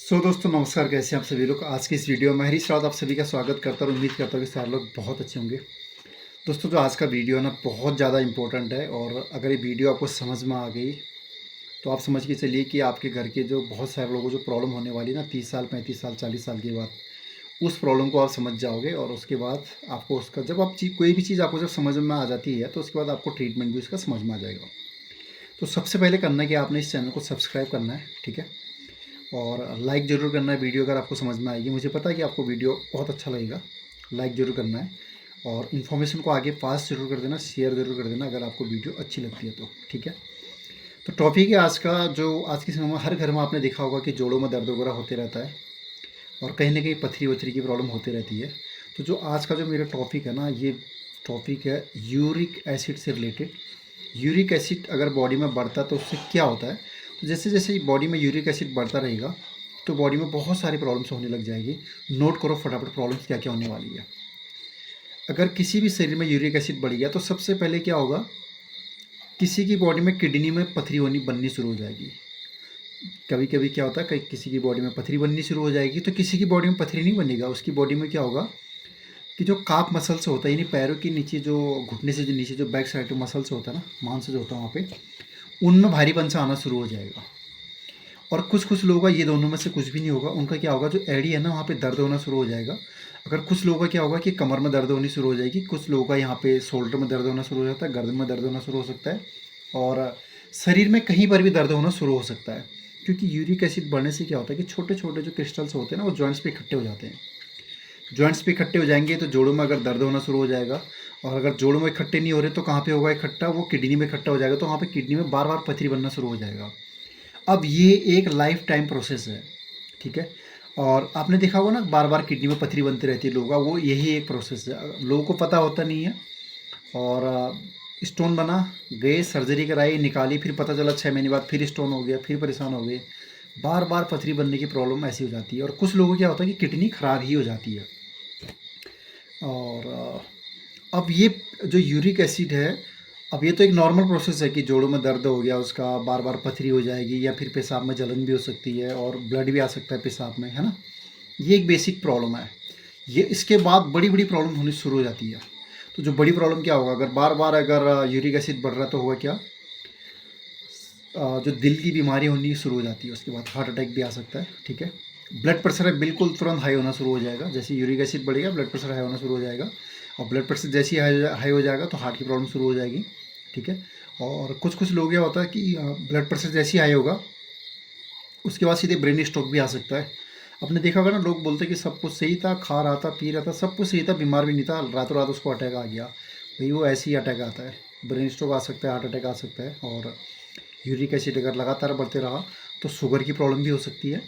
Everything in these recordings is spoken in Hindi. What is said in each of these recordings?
दोस्तों नमस्कार, कैसे हैं आप सभी लोग। आज की इस वीडियो में हरीश रावत आप सभी का स्वागत करता और उम्मीद करता हूँ कि सारे लोग बहुत अच्छे होंगे। दोस्तों जो आज का वीडियो है ना, बहुत ज़्यादा इंपॉर्टेंट है और अगर ये वीडियो आपको समझ में आ गई तो आप समझ के चलिए कि आपके घर के जो बहुत सारे लोगों को जो प्रॉब्लम होने वाली है ना 30 साल 35 साल 40 साल के बाद, उस प्रॉब्लम को आप समझ जाओगे। और उसके बाद आपको उसका जब आप कोई भी चीज़ आपको जब समझ में आ जाती है तो उसके बाद आपको ट्रीटमेंट भी उसका समझ में आ जाएगा। तो सबसे पहले करना है कि आपने इस चैनल को सब्सक्राइब करना है, ठीक है, और लाइक ज़रूर करना है वीडियो अगर आपको समझ में आएगी। मुझे पता है कि आपको वीडियो बहुत अच्छा लगेगा, लाइक ज़रूर करना है और इन्फॉर्मेशन को आगे पास ज़रूर कर देना, शेयर ज़रूर कर देना अगर आपको वीडियो अच्छी लगती है तो, ठीक है। तो टॉपिक है आज का, जो आज के समय में हर घर में आपने देखा होगा कि जोड़ों में दर्द वगैरह होते रहता है और कहीं ना कहीं पथरी वथरी की प्रॉब्लम होती रहती है। तो जो आज का जो मेरा टॉपिक है ना, ये टॉपिक है यूरिक एसिड से रिलेटेड। यूरिक एसिड अगर बॉडी में बढ़ता है तो उससे क्या होता है। तो जैसे जैसे बॉडी में यूरिक एसिड बढ़ता रहेगा तो बॉडी में बहुत सारी प्रॉब्लम्स होने लग जाएगी। नोट करो फटाफट प्रॉब्लम्स क्या क्या होने वाली है। अगर किसी भी शरीर में यूरिक एसिड बढ़ गया तो सबसे पहले क्या होगा, किसी की बॉडी में किडनी में पथरी होनी बननी शुरू हो जाएगी। कभी कभी क्या होता है, कहीं किसी की बॉडी में पथरी बननी शुरू हो जाएगी तो किसी की बॉडी में पथरी नहीं बनेगा, उसकी बॉडी में क्या होगा कि जो काफ मसल्स होता है, यानी पैरों के नीचे जो घुटने से जो नीचे जो बैक साइड मसल्स होता है ना, मांस जो होता है वहाँ पे, उनमें भारीपन सा आना शुरू हो जाएगा। और कुछ कुछ लोगों का ये दोनों में से कुछ भी नहीं होगा, उनका क्या होगा, जो एड़ी है ना वहाँ पे दर्द होना शुरू हो जाएगा। अगर कुछ लोगों का क्या होगा कि कमर में दर्द होनी शुरू हो जाएगी, कुछ लोगों का यहाँ पे शोल्डर में दर्द होना शुरू हो जाता है, गर्दन में दर्द होना शुरू हो सकता है और शरीर में कहीं पर भी दर्द होना शुरू हो सकता है। क्योंकि यूरिक एसिड बढ़ने से क्या होता है कि छोटे छोटे जो क्रिस्टल्स होते हैं ना, वो जॉइंट्स पे इकट्ठे हो जाते हैं। जॉइंट्स पे इकट्ठे हो जाएंगे तो जोड़ों में अगर दर्द होना शुरू हो जाएगा। और अगर जोड़ों में इकट्ठे नहीं हो रहे तो कहाँ पे होगा इकट्ठा, वो किडनी में इकट्ठा हो जाएगा, तो वहाँ पे किडनी में बार बार पथरी बनना शुरू हो जाएगा। अब ये एक लाइफ टाइम प्रोसेस है, ठीक है। और आपने देखा होगा ना, बार बार किडनी में पथरी बनती रहती है लोगों का, वो यही एक प्रोसेस है, लोगों को पता होता नहीं है। और स्टोन बना, गए सर्जरी कराई निकाली, फिर पता चला 6 महीने बाद फिर स्टोन हो गया, फिर परेशान हो गए। बार बार पथरी बनने की प्रॉब्लम ऐसी हो जाती है। और कुछ लोगों को क्या होता है कि किडनी खराब ही हो जाती है। और अब ये जो यूरिक एसिड है, अब ये तो एक नॉर्मल प्रोसेस है कि जोड़ों में दर्द हो गया, उसका बार बार पथरी हो जाएगी या फिर पेशाब में जलन भी हो सकती है और ब्लड भी आ सकता है पेशाब में, है ना। ये एक बेसिक प्रॉब्लम है। ये इसके बाद बड़ी बड़ी प्रॉब्लम होनी शुरू हो जाती है। तो जो बड़ी प्रॉब्लम क्या होगा, अगर बार बार अगर यूरिक एसिड बढ़ रहा है तो होगा क्या, जो दिल की बीमारी होनी शुरू हो जाती है, उसके बाद हार्ट अटैक भी आ सकता है, ठीक है। ब्लड प्रेशर है बिल्कुल तुरंत हाई होना शुरू हो जाएगा, जैसे यूरिक एसिड बढ़ेगा ब्लड प्रेशर हाई होना शुरू हो जाएगा। और ब्लड प्रेशर जैसे ही हाई हो जाएगा तो हार्ट की प्रॉब्लम शुरू हो जाएगी, ठीक है। और कुछ कुछ लोग क्या होता है कि ब्लड प्रेशर जैसे ही हाई होगा उसके बाद सीधे ब्रेन स्ट्रोक भी आ सकता है। आपने देखा होगा ना, लोग बोलते हैं कि सब कुछ सही था, खा रहा था पी रहा था सब कुछ सही था, बीमार भी नहीं था, रातों रात उसको अटैक आ गया। भाई वो ऐसे ही अटैक आता है, ब्रेन स्ट्रोक आ सकता है, हार्ट अटैक आ सकता है। और यूरिक एसिड अगर लगातार बढ़ते रहा तो शुगर की प्रॉब्लम भी हो सकती है,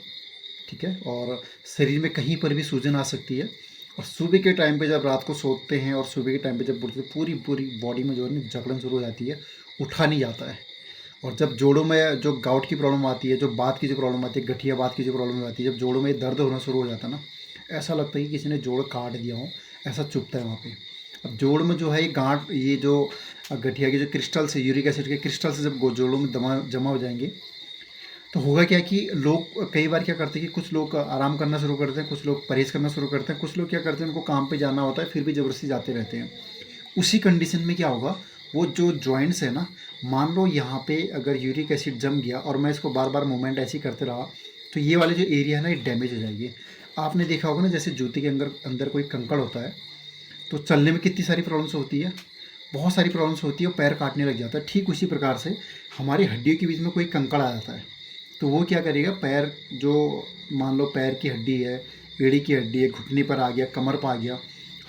ठीक है। और शरीर में कहीं पर भी सूजन आ सकती है। और सुबह के टाइम पे जब रात को सोते हैं और सुबह के टाइम पे जब उठते पूरी पूरी बॉडी में जो है ना जकड़न शुरू हो जाती है, उठा नहीं जाता है। और जब जोड़ों में जो गाउट की प्रॉब्लम आती है, जो बात की जो प्रॉब्लम आती है, गठिया बात की जो प्रॉब्लम आती है, जब जोड़ों में दर्द होना शुरू हो जाता है ना, ऐसा लगता है कि किसी ने जोड़ काट दिया हो, ऐसा चुभता है वहाँ पे। अब जोड़ में जो है ये गांठ, ये जो गठिया के जो क्रिस्टल्स है, यूरिक एसिड के क्रिस्टल्स जब जोड़ों में जमा हो जाएंगे तो होगा क्या कि लोग कई बार क्या करते हैं कि कुछ लोग आराम करना शुरू करते हैं, कुछ लोग परहेज़ करना शुरू करते हैं, कुछ लोग क्या करते हैं उनको काम पे जाना होता है फिर भी ज़बरदस्ती जाते रहते हैं। उसी कंडीशन में क्या होगा, वो जो जॉइंट्स है ना, मान लो यहाँ पे अगर यूरिक एसिड जम गया और मैं इसको बार बार मूवमेंट ऐसे ही करते रहा तो ये वाले जो एरिया है ना ये डैमेज हो जाएगी। आपने देखा होगा ना, जैसे जूते के अंदर अंदर कोई कंकड़ होता है तो चलने में कितनी सारी प्रॉब्लम्स होती है, बहुत सारी प्रॉब्लम्स होती है और पैर काटने लग जाता है। ठीक उसी प्रकार से हमारी हड्डियों के बीच में कोई कंकड़ आ जाता है तो वो क्या करेगा, पैर जो, मान लो पैर की हड्डी है, एड़ी की हड्डी है, घुटने पर आ गया, कमर पर आ गया,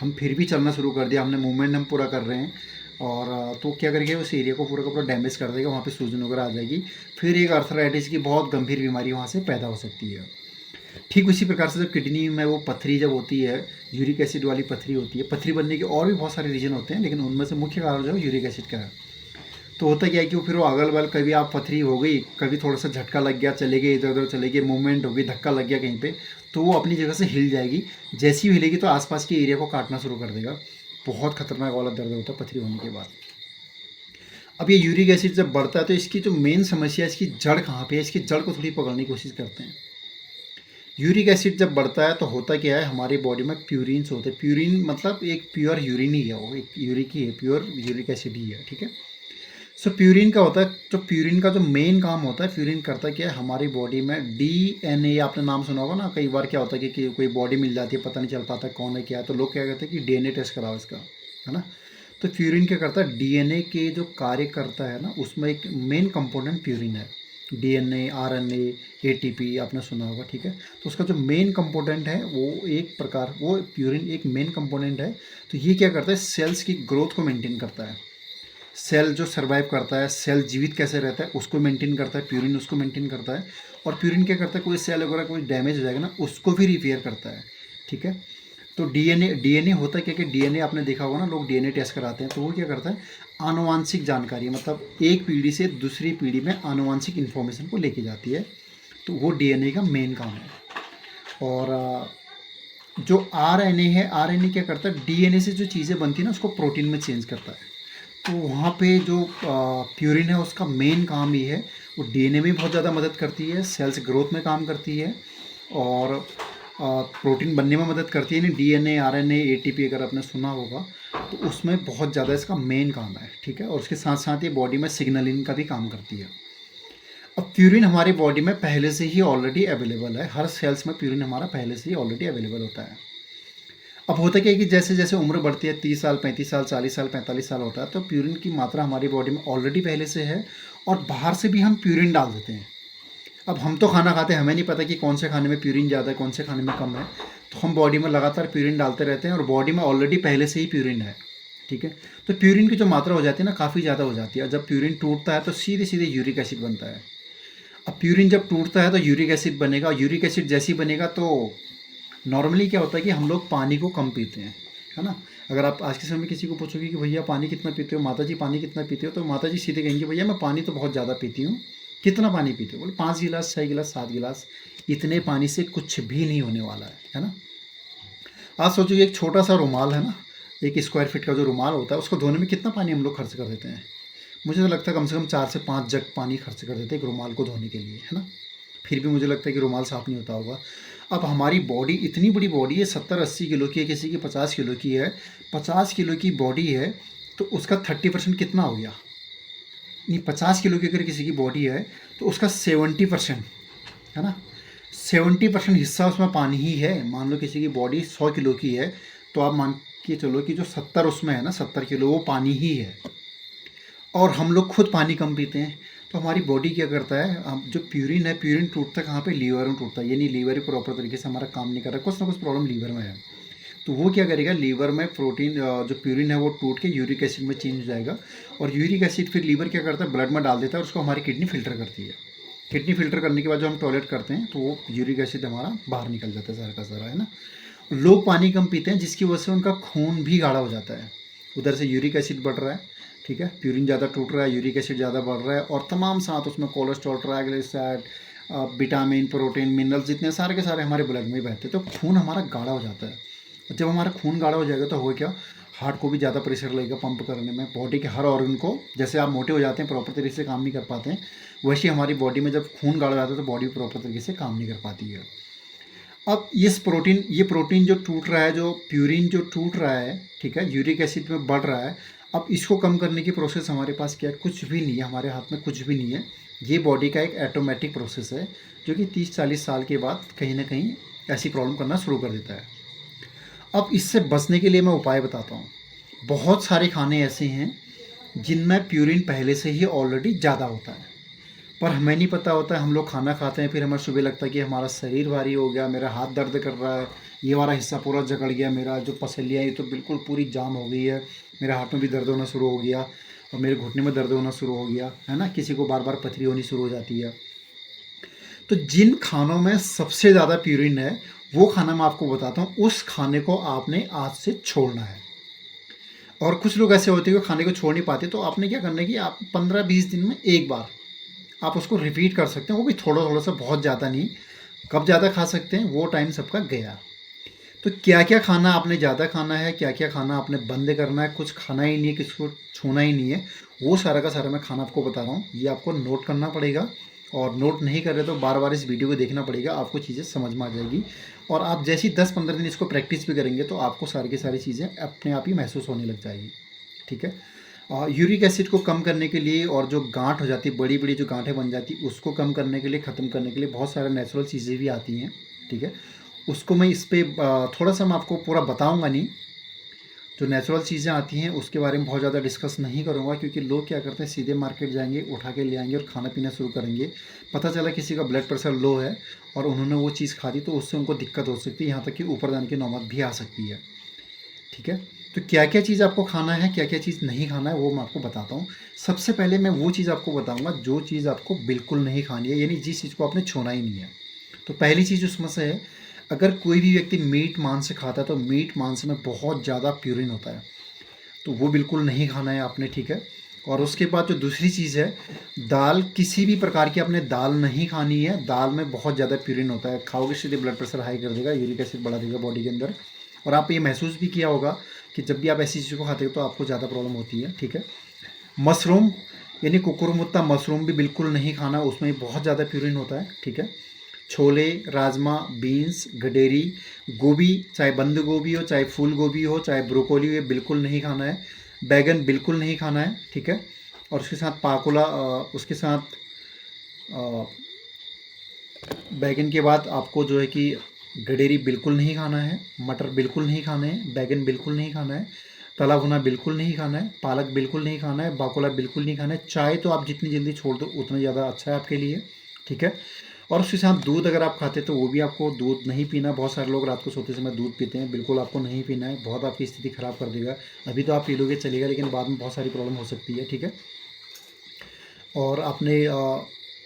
हम फिर भी चलना शुरू कर दिया, हमने मूवमेंट हम पूरा कर रहे हैं और तो क्या करेंगे, उस एरिया को पूरा का पूरा डैमेज कर देगा, वहाँ पे सूजन वगैरह आ जाएगी। फिर एक अर्थराइटिस की बहुत गंभीर बीमारी वहाँ से पैदा हो सकती है। ठीक उसी प्रकार से जब किडनी में वो पथरी जब होती है, यूरिक एसिड वाली पथरी होती है, पथरी बनने के और भी बहुत सारे रीजन होते हैं लेकिन उनमें से मुख्य कारण जो है यूरिक एसिड का है। तो होता क्या है कि वो फिर वो अगल बगल, कभी आप पथरी हो गई, कभी थोड़ा सा झटका लग गया, चले गए इधर उधर चले गए, मूवमेंट हो गई, धक्का लग गया कहीं पे, तो वो अपनी जगह से हिल जाएगी। जैसी ही हिलेगी तो आसपास के एरिया को काटना शुरू कर देगा। बहुत खतरनाक वाला दर्द होता है पथरी होने के बाद। अब ये यूरिक एसिड जब बढ़ता है तो इसकी जो मेन समस्या है, इसकी जड़ कहाँ पे है, इसकी जड़ को थोड़ी पकड़ने की कोशिश करते हैं। यूरिक एसिड जब बढ़ता है तो होता क्या है, हमारी बॉडी में प्यूरिन्स होते हैं। प्यूरिन मतलब एक प्योर यूरिन ही है, वो एक यूरिक ही है, प्योर यूरिक एसिड ही है, ठीक है। सो प्यूरिन का होता है, जो प्यूरिन का जो मेन काम होता है, प्यूरिन करता क्या है हमारी बॉडी में डीएनए, आपने नाम सुना होगा ना, कई बार क्या होता है कि कोई बॉडी मिल जाती है, पता नहीं चल पाता कौन है क्या है, तो लोग क्या कहते हैं कि डीएनए टेस्ट कराओ इसका, है ना। तो प्यूरिन क्या करता है, डीएनए के जो कार्य करता है ना, उसमें एक मेन कंपोनेंट प्यूरिन है। डीएनए, आरएनए, एटीपी आपने सुना होगा, ठीक है। तो उसका जो मेन कंपोनेंट है वो एक प्रकार, वो प्यूरिन एक मेन कंपोनेंट है। तो ये क्या करता है, सेल्स की ग्रोथ को मेंटेन करता है। सेल जो सर्वाइव करता है, सेल जीवित कैसे रहता है उसको मेंटेन करता है, प्यूरिन उसको मेंटेन करता है। और प्यूरिन क्या करता है, कोई सेल वगैरह कोई डैमेज हो जाएगा ना, उसको भी रिपेयर करता है, ठीक है। तो डीएनए होता है क्या कि डीएनए आपने देखा होगा ना, लोग डीएनए टेस्ट कराते हैं, तो वो क्या करता है, आनुवांशिक जानकारी, मतलब एक पीढ़ी से दूसरी पीढ़ी में आनुवांशिक इन्फॉर्मेशन को लेके जाती है। तो वो डीएनए का मेन काम है। और जो आरएनए है, आरएनए क्या करता है, डीएनए से जो चीज़ें बनती है ना उसको प्रोटीन में चेंज करता है। तो वहाँ पे जो प्यूरिन है उसका मेन काम ये है, वो डीएनए में बहुत ज़्यादा मदद करती है, सेल्स ग्रोथ में काम करती है, और प्रोटीन बनने में मदद करती है। नहीं, डीएनए, आरएनए, एटीपी अगर आपने सुना होगा तो उसमें बहुत ज़्यादा इसका मेन काम है, ठीक है। और उसके साथ साथ ये बॉडी में सिग्नलिंग का भी काम करती है। अब प्यूरिन हमारी बॉडी में पहले से ही ऑलरेडी अवेलेबल है, हर सेल्स में प्यूरिन हमारा पहले से ही ऑलरेडी अवेलेबल होता है। अब होता क्या है कि जैसे जैसे उम्र बढ़ती है, 30 साल, 35 साल, 40 साल, 45 साल होता है, तो प्यूरिन की मात्रा हमारी बॉडी में ऑलरेडी पहले से है, और बाहर से भी हम प्यूरिन डाल देते हैं। अब हम तो खाना खाते हैं, हमें नहीं पता कि कौन से खाने में प्यूरिन ज़्यादा है, कौन से खाने में कम है, तो हम बॉडी में लगातार प्यूरिन डालते रहते हैं, और बॉडी में ऑलरेडी पहले से ही प्यूरिन है, ठीक है। तो प्यूरिन की जो मात्रा हो जाती है ना, काफ़ी ज़्यादा हो जाती है। जब प्यूरिन टूटता है तो सीधे सीधे यूरिक एसिड बनता है। अब प्यूरिन जब टूटता है तो यूरिक एसिड बनेगा, यूरिक एसिड जैसे ही बनेगा तो नॉर्मली क्या होता है कि हम लोग पानी को कम पीते हैं, है ना। अगर आप आज के समय में किसी को पूछोगे कि भैया पानी कितना पीते हो, माता जी पानी कितना पीते हो, तो माता जी सीधे कहेंगे भैया मैं पानी तो बहुत ज़्यादा पीती हूँ। कितना पानी पीते हो, बोले 5 गिलास, 6 गिलास, 7 गिलास। इतने पानी से कुछ भी नहीं होने वाला है ना। आज सोचो एक छोटा सा रुमाल है ना, 1 स्क्वायर फीट का जो रुमाल होता है, उसको धोने में कितना पानी हम लोग खर्च कर देते हैं। मुझे तो लगता है कम से कम 4 से 5 जग पानी खर्च कर देते हैं एक रुमाल को धोने के लिए, है ना। फिर भी मुझे लगता है कि रुमाल साफ़ नहीं होता होगा। अब हमारी बॉडी इतनी बड़ी बॉडी है, 70-80 किलो की है, किसी की 50 किलो की है। 50 किलो की बॉडी है तो उसका 30% कितना हो गया, नहीं 50 किलो की अगर किसी की बॉडी है तो उसका 70%, है ना, 70% हिस्सा उसमें पानी ही है। मान लो किसी की बॉडी 100 किलो की है, तो आप मान के चलो कि जो 70 उसमें है ना, 70 किलो वो पानी ही है। और हम लोग खुद पानी कम पीते हैं, तो हमारी बॉडी क्या करता है, हम जो प्यूरिन है, प्यूरिन टूटता है कहाँ पे, लीवर में टूटता है। यानी लीवर ही प्रॉपर तरीके से हमारा काम नहीं कर रहा, कुछ ना कुछ प्रॉब्लम लीवर में है। तो वो क्या करेगा, लीवर में प्रोटीन जो प्यूरिन है वो टूट के यूरिक एसिड में चेंज हो जाएगा, और यूरिक एसिड फिर लीवर क्या करता है, ब्लड में डाल देता है, और उसको हमारी किडनी फिल्टर करती है। किडनी फिल्टर करने के बाद जो हम टॉयलेट करते हैं तो वो यूरिक एसिड हमारा बाहर निकल जाता है सारा का सारा, है ना। लोग पानी कम पीते हैं जिसकी वजह से उनका खून भी गाढ़ा हो जाता है। उधर से यूरिक एसिड बढ़ रहा है, ठीक है, प्यूरिन ज़्यादा टूट रहा है, यूरिक एसिड ज़्यादा बढ़ रहा है, और तमाम साथ उसमें cholesterol, triglyceride, vitamin, protein, minerals जितने सारे के सारे हमारे ब्लड में बहते हैं, तो खून हमारा गाढ़ा हो जाता है। जब हमारा खून गाढ़ा हो जाएगा तो हो क्या, हार्ट को भी ज़्यादा प्रेशर लगेगा पंप करने में, बॉडी के हर ऑर्गन को, जैसे आप मोटे हो जाते हैं प्रॉपर तरीके से काम नहीं कर पाते हैं, वैसे हमारी बॉडी में जब खून गाढ़ा जाता है तो बॉडी प्रॉपर तरीके से काम नहीं कर पाती है। अब ये प्रोटीन जो टूट रहा है, जो प्यूरिन जो टूट रहा है, ठीक है, यूरिक एसिड में बढ़ रहा है, अब इसको कम करने की प्रोसेस हमारे पास क्या है, कुछ भी नहीं है, हमारे हाथ में कुछ भी नहीं है। ये बॉडी का एक ऑटोमेटिक प्रोसेस है जो कि 30-40 साल के बाद कहीं ना कहीं ऐसी प्रॉब्लम करना शुरू कर देता है। अब इससे बचने के लिए मैं उपाय बताता हूँ। बहुत सारे खाने ऐसे हैं जिनमें प्यूरिन पहले से ही ऑलरेडी ज़्यादा होता है, पर हमें नहीं पता होता है। हम लोग खाना खाते हैं, फिर हमें सुबह लगता है कि हमारा शरीर भारी हो गया, मेरा हाथ दर्द कर रहा है, ये वाला हिस्सा पूरा जकड़ गया, मेरा जो पसलियाँ ये तो बिल्कुल पूरी जाम हो गई है, मेरे हाथ में भी दर्द होना शुरू हो गया, और मेरे घुटने में दर्द होना शुरू हो गया, है ना। किसी को बार बार पथरी होनी शुरू हो जाती है। तो जिन खानों में सबसे ज़्यादा प्यूरिन है वो खाना मैं आपको बताता हूँ, उस खाने को आपने आज से छोड़ना है। और कुछ लोग ऐसे होते हैं कि खाने को छोड़ नहीं पाते, तो आपने क्या करना है कि आप 15-20 दिन में एक बार आप उसको रिपीट कर सकते हैं, वो भी थोड़ा थोड़ा सा, बहुत ज़्यादा नहीं। कब ज़्यादा खा सकते हैं वो टाइम सबका गया। तो क्या क्या खाना आपने ज़्यादा खाना है, क्या क्या खाना आपने बंद करना है, कुछ खाना ही नहीं है, किसी को छूना ही नहीं है, वो सारा का सारा मैं खाना आपको बता रहा हूँ। ये आपको नोट करना पड़ेगा और नोट नहीं कर रहे तो बार बार इस वीडियो को देखना पड़ेगा, आपको चीज़ें समझ में आ जाएगी। और आप जैसे ही 10-15 दिन इसको प्रैक्टिस भी करेंगे तो आपको सारी की सारी चीज़ें अपने आप ही महसूस होने लग जाएगी। ठीक है। यूरिक एसिड को कम करने के लिए और जो गांठ हो जाती है, बड़ी बड़ी जो गांठें बन जाती है, उसको कम करने के लिए, ख़त्म करने के लिए बहुत सारे नेचुरल चीज़ें भी आती हैं। ठीक है। उसको मैं इस पर थोड़ा सा मैं आपको पूरा बताऊँगा नहीं। जो नेचुरल चीज़ें आती हैं उसके बारे में बहुत ज़्यादा डिस्कस नहीं करूँगा, क्योंकि लोग क्या करते हैं, सीधे मार्केट जाएंगे, उठा के ले आएंगे और खाना पीना शुरू करेंगे। पता चला किसी का ब्लड प्रेशर लो है और उन्होंने वो चीज़ खा दी तो उससे उनको दिक्कत हो सकती है, यहाँ तक कि ऊपर जाने की नौबत भी आ सकती है। ठीक है। तो क्या क्या चीज़ आपको खाना है, क्या क्या चीज़ नहीं खाना है, वो मैं आपको बताता हूँ। सबसे पहले मैं वो चीज़ आपको बताऊँगा जो चीज़ आपको बिल्कुल नहीं खानी है, यानी जिस चीज़ को आपने छूना ही नहीं है। तो पहली चीज़ उसमें से है, अगर कोई भी व्यक्ति मीट मांस खाता है तो मीट मांस में बहुत ज़्यादा प्यूरिन होता है, तो वो बिल्कुल नहीं खाना है आपने। ठीक है। और उसके बाद जो दूसरी चीज़ है, दाल, किसी भी प्रकार की आपने दाल नहीं खानी है। दाल में बहुत ज़्यादा प्यूरिन होता है, खाओगे सीधे ब्लड प्रेशर हाई कर देगा, यूरिक एसिड बढ़ा देगा बॉडी के अंदर। और आप ये महसूस भी किया होगा कि जब भी आप ऐसी चीज़ को खाते हो तो आपको ज़्यादा प्रॉब्लम होती है। ठीक है। मशरूम यानी कुकुरमुत्ता मशरूम भी बिल्कुल नहीं खाना, उसमें बहुत ज़्यादा प्यूरिन होता है। ठीक है। छोले, राजमा, बीन्स, गडेरी, गोभी, चाहे बंद गोभी हो, चाहे फूल गोभी हो, चाहे ब्रोकोली हो, ये बिल्कुल नहीं खाना है। बैगन बिल्कुल नहीं खाना है। ठीक है। और उसके साथ पाकोला, उसके साथ बैगन के बाद आपको जो है कि गडेरी बिल्कुल नहीं खाना है, मटर बिल्कुल नहीं खाने हैं, बैगन बिल्कुल नहीं खाना है, तला भुना बिल्कुल नहीं खाना है, पालक बिल्कुल नहीं खाना है, बाकोला बिल्कुल नहीं खाना है। चाय तो आप जितनी जल्दी छोड़ दो उतना ज़्यादा अच्छा है आपके लिए। ठीक है। और उसके साथ दूध अगर आप खाते तो वो भी आपको दूध नहीं पीना। बहुत सारे लोग रात को सोते समय दूध पीते हैं, बिल्कुल आपको नहीं पीना है, बहुत आपकी स्थिति ख़राब कर देगा। अभी तो आप पी लोगे चलेगा, लेकिन बाद में बहुत सारी प्रॉब्लम हो सकती है। ठीक है। और आपने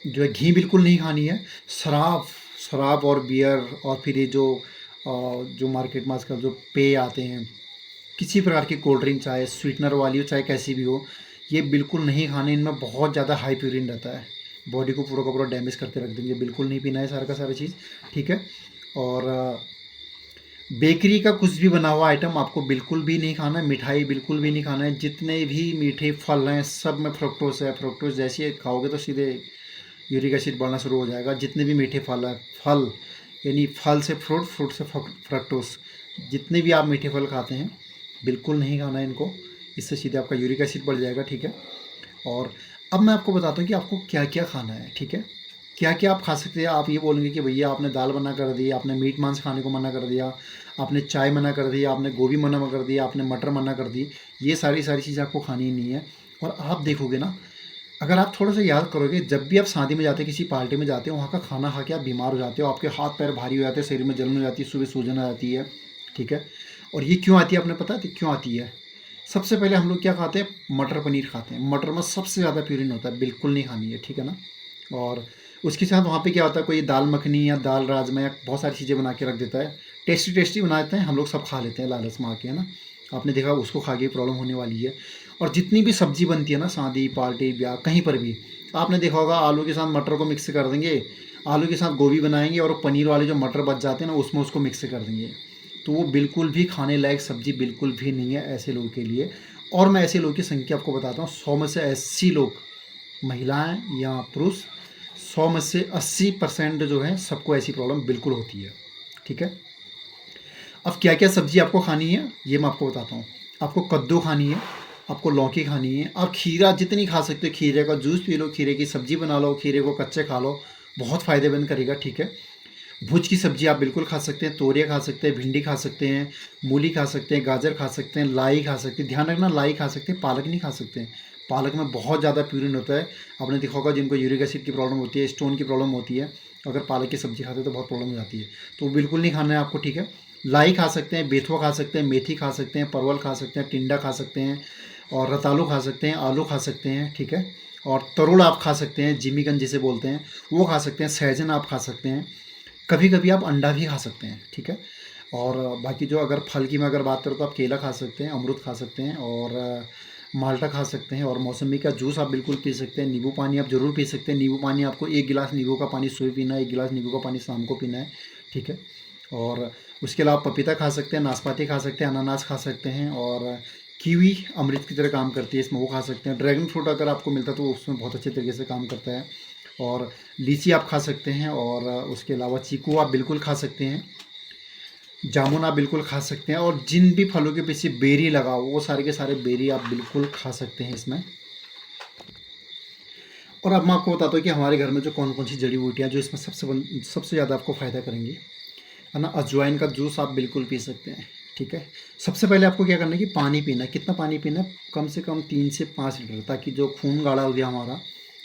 जो है घी बिल्कुल नहीं खानी है। शराब शराब और बियर और फिर ये जो मार्केट में आजकल जो पेय आते हैं, किसी प्रकार की कोल्ड ड्रिंक, चाहे स्वीटनर वाली हो चाहे कैसी भी हो, ये बिल्कुल नहीं खाने। इनमें बहुत ज़्यादा हाई प्यूरिन रहता है, बॉडी को पूरा का पूरा डैमेज करके रख देंगे। बिल्कुल नहीं पीना है सारा का सारा चीज़। ठीक है। और बेकरी का कुछ भी बना हुआ आइटम आपको बिल्कुल भी नहीं खाना है। मिठाई बिल्कुल भी नहीं खाना है। जितने भी मीठे फल हैं सब में फ्रुक्टोज है। फ्रुक्टोज जैसे ही खाओगे तो सीधे यूरिक एसिड बढ़ना शुरू हो जाएगा। जितने भी मीठे फल हैं, फल यानी फल से फ्रूट, फ्रूट से फ्रक्टोज, जितने भी आप मीठे फल खाते हैं बिल्कुल नहीं खाना है इनको, इससे सीधे आपका यूरिक एसिड बढ़ जाएगा। ठीक है। और अब मैं आपको बताता हूँ कि आपको क्या क्या खाना है। ठीक है। क्या क्या आप खा सकते हैं। आप ये बोलेंगे कि भैया आपने दाल मना कर दी, आपने मीट मांस खाने को मना कर दिया, आपने चाय मना कर दी, आपने गोभी मना कर दी, आपने मटर मना कर दी। ये सारी सारी चीज़ें आपको खानी ही नहीं है। और आप देखोगे ना, अगर आप थोड़ा सा याद करोगे, जब भी आप शादी में जाते हैं, किसी पार्टी में जाते हो, वहाँ का खाना खा के आप बीमार हो जाते हो, आपके हाथ पैर भारी हो जाते हैं, शरीर में जलन हो जाती है, सुबह सूजन आ जाती है। ठीक है। और ये क्यों आती है आपने पता है क्यों आती है? सबसे पहले हम लोग क्या खाते हैं, मटर पनीर खाते हैं। मटर में सबसे ज़्यादा प्यूरिन होता है, बिल्कुल नहीं खानी है। ठीक है ना। और उसके साथ वहाँ पे क्या होता है, कोई दाल मखनी या दाल राजमा या बहुत सारी चीज़ें बना के रख देता है, टेस्टी टेस्टी बनाते हैं, हम लोग सब खा लेते हैं लालच में आके, है ना। आपने देखा उसको खा के प्रॉब्लम होने वाली है। और जितनी भी सब्ज़ी बनती है ना, शादी पार्टी ब्याह कहीं पर भी, आपने देखा होगा आलू के साथ मटर को मिक्स कर देंगे, आलू के साथ गोभी बनाएंगे और पनीर वाले जो मटर बच जाते हैं ना उसमें उसको मिक्स कर देंगे। तो वो बिल्कुल भी खाने लायक सब्ज़ी बिल्कुल भी नहीं है ऐसे लोगों के लिए। और मैं ऐसे लोगों की संख्या आपको बताता हूँ, 100 में से 80 लोग, महिलाएं या पुरुष, 100 में से 80% जो है सबको ऐसी प्रॉब्लम बिल्कुल होती है। ठीक है। अब क्या क्या सब्ज़ी आपको खानी है ये मैं आपको बताता हूँ। आपको कद्दू खानी है, आपको लौकी खानी है, आप खीरा जितनी खा सकते हो, खीरे का जूस पी लो, खीरे की सब्ज़ी बना लो, खीरे को कच्चे खा लो, बहुत फ़ायदेमंद करेगा। ठीक है। भुज की सब्ज़ी आप बिल्कुल खा सकते हैं, तोरिया खा सकते हैं, भिंडी खा सकते हैं, मूली खा सकते हैं, गाजर खा सकते हैं, लाई खा सकते हैं। ध्यान रखना, लाई खा सकते हैं, पालक नहीं खा सकते हैं। पालक में बहुत ज़्यादा प्यूरिन होता है। आपने देखा होगा जिनको यूरिक एसिड की प्रॉब्लम होती है, स्टोन की प्रॉब्लम होती है, अगर पालक की सब्ज़ी खाते हैं तो बहुत प्रॉब्लम हो जाती है। तो बिल्कुल नहीं खाना है आपको। ठीक है। लाई खा सकते हैं, बेथुआ खा सकते हैं, मेथी खा सकते हैं, परवल खा सकते हैं, टिंडा खा सकते हैं, और रतालू खा सकते हैं, आलू खा सकते हैं। ठीक है। और तरुण आप खा सकते हैं, जिमीकंद जिसे बोलते हैं वो खा सकते हैं, सहजन आप खा सकते हैं, कभी कभी आप अंडा भी खा सकते हैं। ठीक है। और बाकी जो अगर फल की मैं अगर बात करूँ तो आप केला खा सकते हैं, अमरूद खा सकते हैं, और माल्टा खा सकते हैं, और मौसमी का जूस आप बिल्कुल पी सकते हैं। नींबू पानी आप ज़रूर पी सकते हैं। नींबू पानी आपको 1 गिलास नींबू का पानी सुबह पीना है, 1 गिलास नींबू का पानी शाम को पीना है। ठीक है। और उसके अलावा पपीता खा सकते हैं, नाशपाती खा सकते हैं, अनानास खा सकते हैं, और कीवी अमृत की तरह काम करती है इसमें, वो खा सकते हैं। ड्रैगन फ्रूट अगर आपको मिलता है तो उसमें बहुत अच्छे तरीके से काम करता है। और लीची आप खा सकते हैं, और उसके अलावा चीकू आप बिल्कुल खा सकते हैं, जामुन आप बिल्कुल खा सकते हैं, और जिन भी फलों के पीछे बेरी लगा हो वो सारे के सारे बेरी आप बिल्कुल खा सकते हैं इसमें। और अब मैं आपको बताता हूँ कि हमारे घर में जो कौन कौन सी जड़ी बूटियाँ जो इसमें सबसे ज़्यादा आपको फ़ायदा करेंगी, है ना। अजवाइन का जूस आप बिल्कुल पी सकते हैं, ठीक है। सबसे पहले आपको क्या करना है कि पानी पीना है। कितना पानी पीना है? कम से कम 3 से 5 लीटर, ताकि जो खून गाढ़ा हो गया हमारा,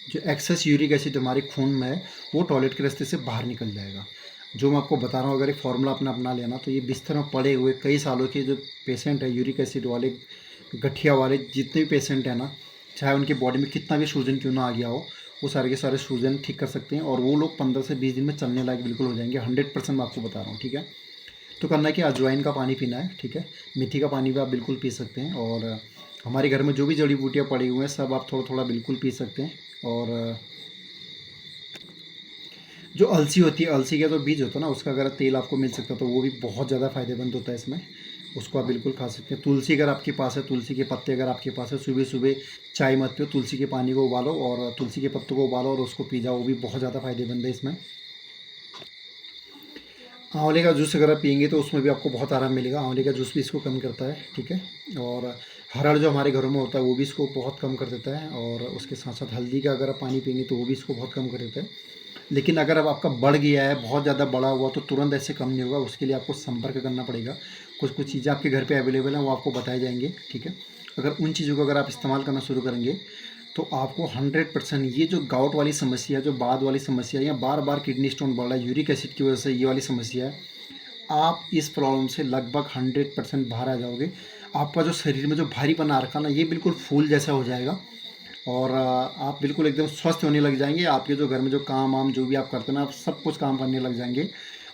जो एक्सेस यूरिक एसिड हमारे खून में है वो टॉयलेट के रास्ते से बाहर निकल जाएगा। जो मैं आपको बता रहा हूँ, अगर एक फार्मूला अपना अपना लेना तो ये बिस्तर में पड़े हुए कई सालों के जो पेशेंट है, यूरिक एसिड वाले, गठिया वाले जितने भी पेशेंट हैं ना, चाहे उनकी बॉडी में कितना भी सूजन क्यों ना आ गया हो, वो सारे के सारे सूजन ठीक कर सकते हैं, और वो लोग 15 से 20 दिन में चलने लायक बिल्कुल हो जाएंगे। 100% मैं आपको बता रहा हूँ, ठीक है। तो करना है कि अजवाइन का पानी पीना है, ठीक है। मेथी का पानी भी आप बिल्कुल पी सकते हैं, और हमारे घर में जो भी जड़ी बूटियाँ पड़ी हुई हैं सब आप थोड़ा थोड़ा बिल्कुल पी सकते हैं। और जो अलसी होती है, अलसी का जो बीज होता है ना, उसका अगर तेल आपको मिल सकता है तो वो भी बहुत ज़्यादा फ़ायदेमंद होता है इसमें, उसको आप बिल्कुल खा सकते हैं। तुलसी अगर आपके पास है, तुलसी के पत्ते अगर आपके पास है, सुबह सुबह चाय मत पियो, तुलसी के पानी को उबालो और तुलसी के पत्तों को उबालो और उसको पी जाओ, वो भी बहुत ज़्यादा फ़ायदेमंद है इसमें। आंवले का जूस अगर आप पियेंगे तो उसमें भी आपको बहुत आराम मिलेगा, आंवले का जूस भी इसको कम करता है, ठीक है। और हरड़ जो हमारे घरों में होता है वो भी इसको बहुत कम कर देता है, और उसके साथ साथ हल्दी का अगर आप पानी पियेंगे तो वो भी इसको बहुत कम कर देता है। लेकिन अगर अब आपका बढ़ गया है, बहुत ज़्यादा बढ़ा हुआ, तो तुरंत ऐसे कम नहीं होगा, उसके लिए आपको संपर्क करना पड़ेगा। कुछ कुछ चीज़ें आपके घर पे अवेलेबल हैं, वो आपको बताए जाएंगे, ठीक है। अगर उन चीज़ों को अगर आप इस्तेमाल करना शुरू करेंगे तो आपको 100% ये जो गाउट वाली समस्या, जो बाद वाली समस्या, या बार बार किडनी स्टोन बढ़ रहा है यूरिक एसिड की वजह से, ये वाली समस्या है, आप इस प्रॉब्लम से लगभग 100% बाहर आ जाओगे। आपका जो शरीर में जो भारीपन आ रखा ना, ये बिल्कुल फूल जैसा हो जाएगा, और आप बिल्कुल एकदम स्वस्थ होने लग जाएंगे। आपके जो घर में जो काम वाम जो भी आप करते हैं ना, आप सब कुछ काम करने लग जाएंगे।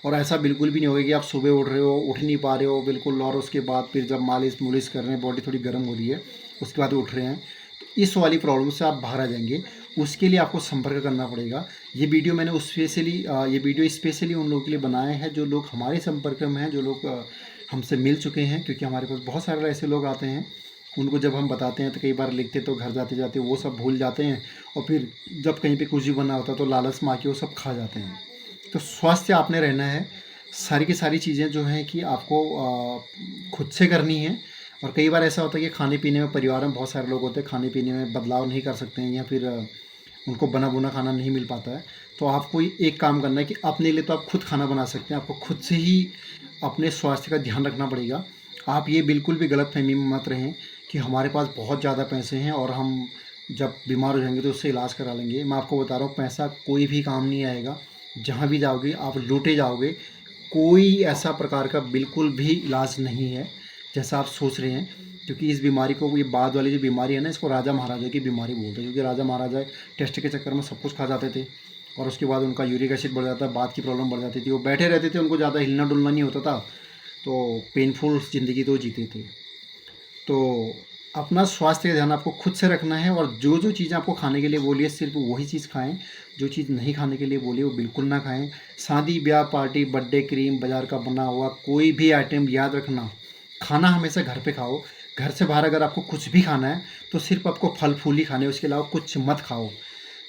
और ऐसा बिल्कुल भी नहीं होगा कि आप सुबह उठ रहे हो, उठ नहीं पा रहे हो बिल्कुल, और उसके बाद फिर जब मालिश मुलिश कर रहे हैं, बॉडी थोड़ी गर्म हो रही है, उसके बाद उठ रहे हैं, तो इस वाली प्रॉब्लम से आप बाहर आ जाएंगे। उसके लिए आपको संपर्क करना पड़ेगा। ये वीडियो मैंने ये वीडियो स्पेशली उन लोगों के लिए बनाए हैं जो लोग हमारे संपर्क में हैं, जो लोग हमसे मिल चुके हैं, क्योंकि हमारे पास बहुत सारे ऐसे लोग आते हैं, उनको जब हम बताते हैं तो कई बार लिखते तो घर जाते जाते वो सब भूल जाते हैं, और फिर जब कहीं पे कुछ भी बना होता है तो लालच में आके वो सब खा जाते हैं। तो स्वस्थ आपने रहना है, सारी की सारी चीज़ें जो हैं कि आपको खुद से करनी है। और कई बार ऐसा होता है कि खाने पीने में, परिवार में बहुत सारे लोग होते हैं, खाने पीने में बदलाव नहीं कर सकते हैं, या फिर उनको बना बुना खाना नहीं मिल पाता है। तो आपको एक काम करना है कि अपने लिए तो आप खुद खाना बना सकते हैं, आपको खुद से ही अपने स्वास्थ्य का ध्यान रखना पड़ेगा। आप ये बिल्कुल भी गलतफहमी में मत रहें कि हमारे पास बहुत ज़्यादा पैसे हैं और हम जब बीमार हो जाएंगे तो उससे इलाज करा लेंगे। मैं आपको बता रहा हूँ, पैसा कोई भी काम नहीं आएगा। जहाँ भी जाओगे आप लूटे जाओगे। कोई ऐसा प्रकार का बिल्कुल भी इलाज नहीं है जैसा आप सोच रहे हैं, क्योंकि इस बीमारी को, ये बाद वाली जो बीमारी है ना, इसको राजा महाराजा की बीमारी बोलते हैं, क्योंकि राजा महाराजा टेस्ट के चक्कर में सब कुछ खा जाते थे, और उसके बाद उनका यूरिक एसिड बढ़ जाता, बात की प्रॉब्लम बढ़ जाती थी, वो बैठे रहते थे, उनको ज़्यादा हिलना डुलना नहीं होता था, तो पेनफुल ज़िंदगी तो जीते थे। तो अपना स्वास्थ्य का ध्यान आपको खुद से रखना है, और जो जो चीज़ें आपको खाने के लिए बोली है सिर्फ वही चीज़ खाएं। जो चीज़ नहीं खाने के लिए बोली है वो बिल्कुल ना खाएं। शादी ब्याह पार्टी बर्थडे क्रीम बाज़ार का बना हुआ कोई भी आइटम, याद रखना, खाना हमेशा घर पे खाओ। घर से बाहर अगर आपको कुछ भी खाना है तो सिर्फ आपको फल फूल ही खाने, उसके अलावा कुछ मत खाओ।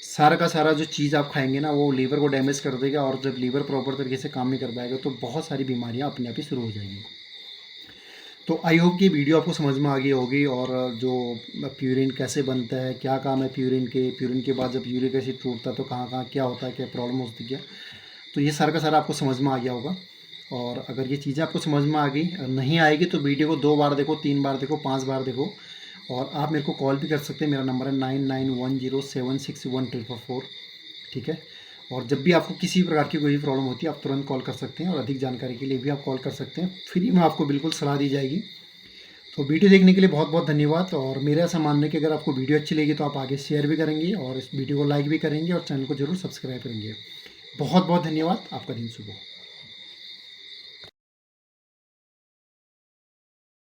सारा का सारा जो चीज़ आप खाएंगे ना वो लीवर को डैमेज कर देगा, और जब लीवर प्रॉपर तरीके से काम नहीं कर पाएगा तो बहुत सारी बीमारियाँ अपने आप ही शुरू हो जाएंगी। तो आई होप कि वीडियो आपको समझ में आ गई होगी, और जो प्यूरिन कैसे बनता है, क्या काम है प्यूरिन के बाद जब यूरिक एसिड टूटता है तो कहाँ कहाँ क्या होता है, क्या प्रॉब्लम होती है, तो ये सारा का सारा आपको समझ में आ गया होगा। और अगर ये चीज़ें आपको समझ में आ गई, नहीं आएगी तो वीडियो को 2 बार देखो, 3 बार देखो, 5 बार देखो, और आप मेरे को कॉल भी कर सकते हैं। मेरा नंबर है 9910761444, ठीक है। और जब भी आपको किसी भी प्रकार की कोई भी प्रॉब्लम होती है आप तुरंत कॉल कर सकते हैं, और अधिक जानकारी के लिए भी आप कॉल कर सकते हैं, फ्री में आपको बिल्कुल सलाह दी जाएगी। तो वीडियो देखने के लिए बहुत बहुत धन्यवाद। और मेरा ऐसा मानना है कि अगर आपको वीडियो अच्छी लगी तो आप आगे शेयर भी करेंगे, और इस वीडियो को लाइक भी करेंगे, और चैनल को जरूर सब्सक्राइब करेंगे। बहुत बहुत धन्यवाद। आपका दिन शुभ हो।